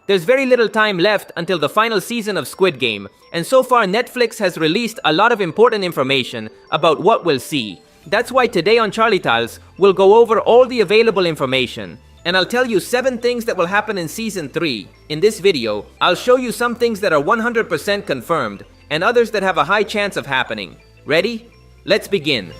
There's very little time left until the final season of Squid Game, and so far Netflix has released a lot of important information about what we'll see. That's why today on Charlietales, we'll go over all the available information. And I'll tell you 7 things that will happen in Season 3. In this video, I'll show you some things that are 100% confirmed, and others that have a high chance of happening. Ready? Let's begin.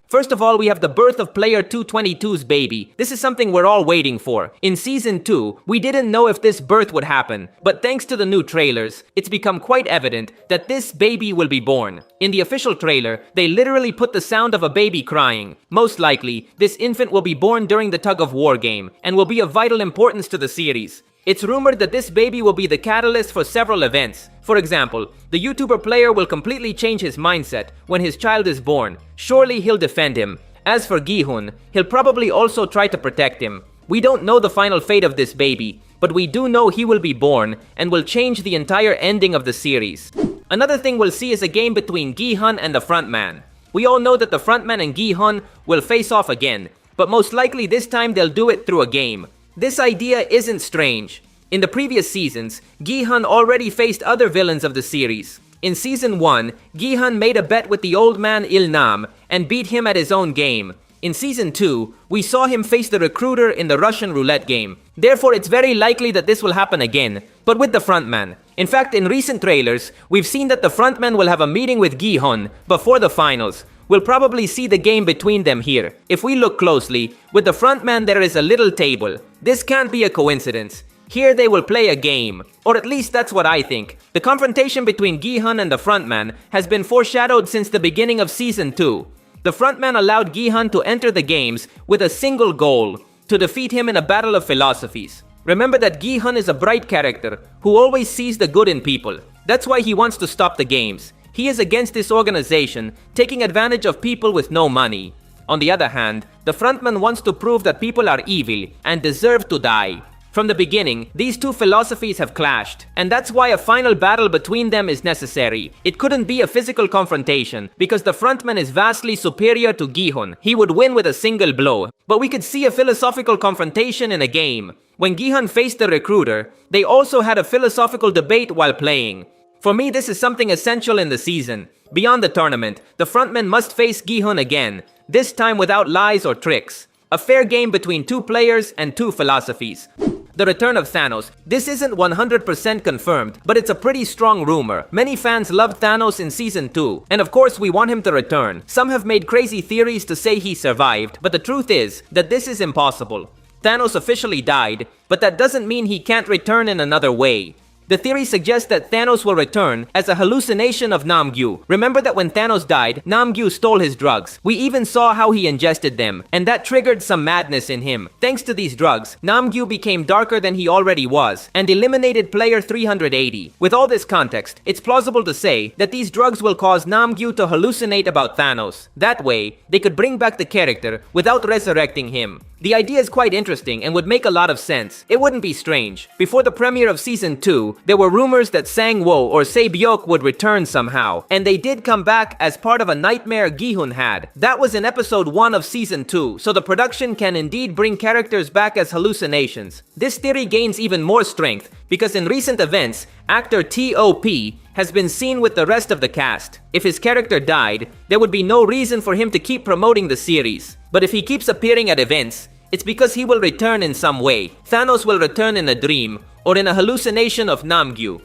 First of all, we have the birth of Player 222's baby. This is something we're all waiting for. In Season 2, we didn't know if this birth would happen, but thanks to the new trailers, it's become quite evident that this baby will be born. In the official trailer, they literally put the sound of a baby crying. Most likely, this infant will be born during the tug-of-war game, and will be of vital importance to the series. It's rumored that this baby will be the catalyst for several events. For example, the YouTuber player will completely change his mindset when his child is born. Surely he'll defend him. As for Gi-hun, he'll probably also try to protect him. We don't know the final fate of this baby, but we do know he will be born and will change the entire ending of the series. Another thing we'll see is a game between Gi-hun and the frontman. We all know that the frontman and Gi-hun will face off again, but most likely this time they'll do it through a game. This idea isn't strange. In the previous seasons, Gi-hun already faced other villains of the series. In Season 1, Gi-hun made a bet with the old man Il-nam and beat him at his own game. In Season 2, we saw him face the recruiter in the Russian roulette game. Therefore, it's very likely that this will happen again, but with the frontman. In fact, in recent trailers, we've seen that the frontman will have a meeting with Gi-hun before the finals. We'll probably see the game between them here. If we look closely, with the frontman there is a little table. This can't be a coincidence. Here they will play a game, or at least that's what I think. The confrontation between Gi-hun and the frontman has been foreshadowed since the beginning of Season 2. The frontman allowed Gi-hun to enter the games with a single goal, to defeat him in a battle of philosophies. Remember that Gi-hun is a bright character who always sees the good in people. That's why he wants to stop the games. He is against this organization, taking advantage of people with no money. On the other hand, the frontman wants to prove that people are evil and deserve to die. From the beginning, these two philosophies have clashed, and that's why a final battle between them is necessary. It couldn't be a physical confrontation, because the frontman is vastly superior to Gi-hun. He would win with a single blow. But we could see a philosophical confrontation in a game. When Gi-hun faced the recruiter, they also had a philosophical debate while playing. For me, this is something essential in the season. Beyond the tournament, the frontman must face Gi-hun again, this time without lies or tricks. A fair game between two players and two philosophies. The return of Thanos. This isn't 100% confirmed, but it's a pretty strong rumor. Many fans loved Thanos in Season 2, and of course we want him to return. Some have made crazy theories to say he survived, but the truth is that this is impossible. Thanos officially died, but that doesn't mean he can't return in another way. The theory suggests that Thanos will return as a hallucination of Namgyu. Remember that when Thanos died, Namgyu stole his drugs. We even saw how he ingested them, and that triggered some madness in him. Thanks to these drugs, Namgyu became darker than he already was, and eliminated player 380. With all this context, it's plausible to say that these drugs will cause Namgyu to hallucinate about Thanos. That way, they could bring back the character without resurrecting him. The idea is quite interesting and would make a lot of sense. It wouldn't be strange. Before the premiere of Season 2, there were rumors that Sang-woo or Se-byuk would return somehow, and they did come back as part of a nightmare Gi-hun had. That was in episode 1 of Season 2, so the production can indeed bring characters back as hallucinations. This theory gains even more strength, because in recent events, actor T.O.P. has been seen with the rest of the cast. If his character died, there would be no reason for him to keep promoting the series. But if he keeps appearing at events, it's because he will return in some way. Thanos will return in a dream, or in a hallucination of Namgyu.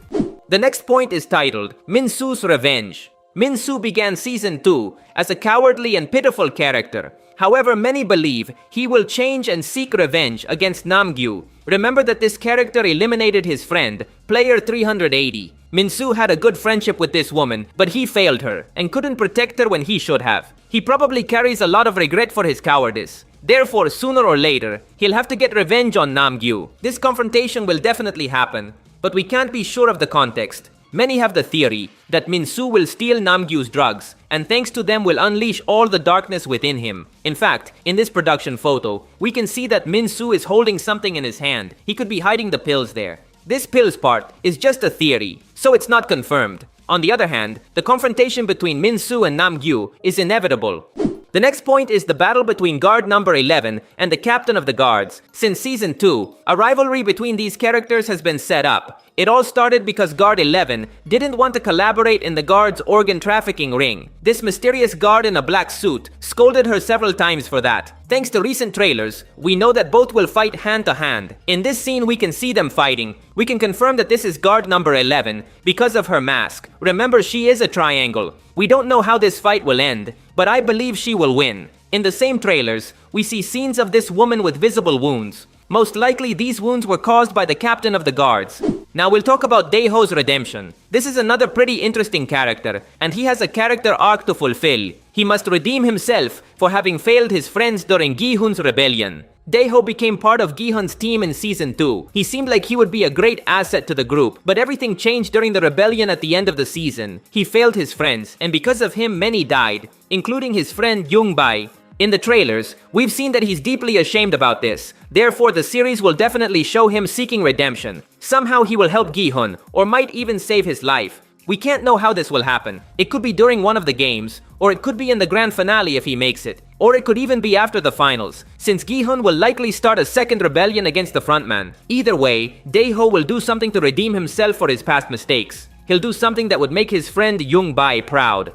The next point is titled, Min-soo's Revenge. Min-soo began Season 2 as a cowardly and pitiful character. However, many believe he will change and seek revenge against Namgyu. Remember that this character eliminated his friend, player 380. Min-soo had a good friendship with this woman, but he failed her, and couldn't protect her when he should have. He probably carries a lot of regret for his cowardice. Therefore, sooner or later, he'll have to get revenge on Namgyu. This confrontation will definitely happen, but we can't be sure of the context. Many have the theory that Min-soo will steal Namgyu's drugs, and thanks to them will unleash all the darkness within him. In fact, in this production photo, we can see that Min-soo is holding something in his hand. He could be hiding the pills there. This pills part is just a theory, so it's not confirmed. On the other hand, the confrontation between Min-soo and Namgyu is inevitable. The next point is the battle between guard number 11 and the captain of the guards. Since season 2, a rivalry between these characters has been set up. It all started because guard 11 didn't want to collaborate in the guard's organ trafficking ring. This mysterious guard in a black suit scolded her several times for that. Thanks to recent trailers, we know that both will fight hand to hand. In this scene, we can see them fighting. We can confirm that this is guard number 11 because of her mask. Remember, she is a triangle. We don't know how this fight will end, but I believe she will win. In the same trailers, we see scenes of this woman with visible wounds. Most likely, these wounds were caused by the captain of the guards. Now we'll talk about Daeho's redemption. This is another pretty interesting character, and he has a character arc to fulfill. He must redeem himself for having failed his friends during Gi-hun's rebellion. Daeho became part of Gi-hun's team in season 2. He seemed like he would be a great asset to the group, but everything changed during the rebellion at the end of the season. He failed his friends, and because of him, many died, including his friend Yoongbye. In the trailers, we've seen that he's deeply ashamed about this. Therefore, the series will definitely show him seeking redemption. Somehow he will help Gi-hun, or might even save his life. We can't know how this will happen. It could be during one of the games, or it could be in the grand finale if he makes it. Or it could even be after the finals, since Gi-hun will likely start a second rebellion against the frontman. Either way, Daeho will do something to redeem himself for his past mistakes. He'll do something that would make his friend Yoongbye proud.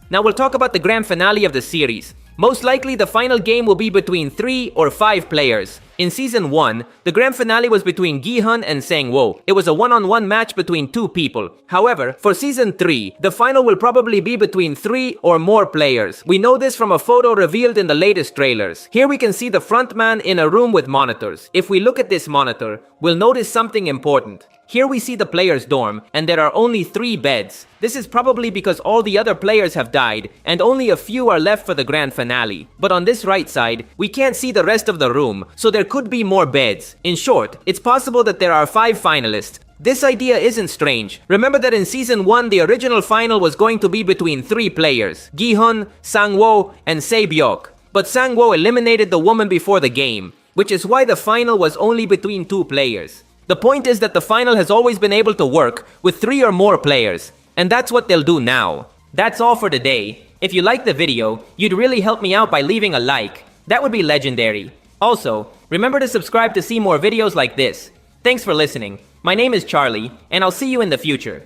Now we'll talk about the grand finale of the series. Most likely, the final game will be between 3 or 5 players. In Season 1, the grand finale was between Gi-hun and Sang-woo. It was a one-on-one match between 2 people. However, for Season 3, the final will probably be between 3 or more players. We know this from a photo revealed in the latest trailers. Here we can see the frontman in a room with monitors. If we look at this monitor, we'll notice something important. Here we see the players' dorm, and there are only 3 beds. This is probably because all the other players have died, and only a few are left for the grand finale. But on this right side, we can't see the rest of the room, so there could be more beds. In short, it's possible that there are 5 finalists. This idea isn't strange. Remember that in Season 1, the original final was going to be between 3 players, Gi-hun, Sang-woo, and Se-byuk. But Sang-woo eliminated the woman before the game, which is why the final was only between 2 players. The point is that the final has always been able to work with 3 or more players, and that's what they'll do now. That's all for today. If you liked the video, you'd really help me out by leaving a like. That would be legendary. Also, remember to subscribe to see more videos like this. Thanks for listening. My name is Charlie, and I'll see you in the future.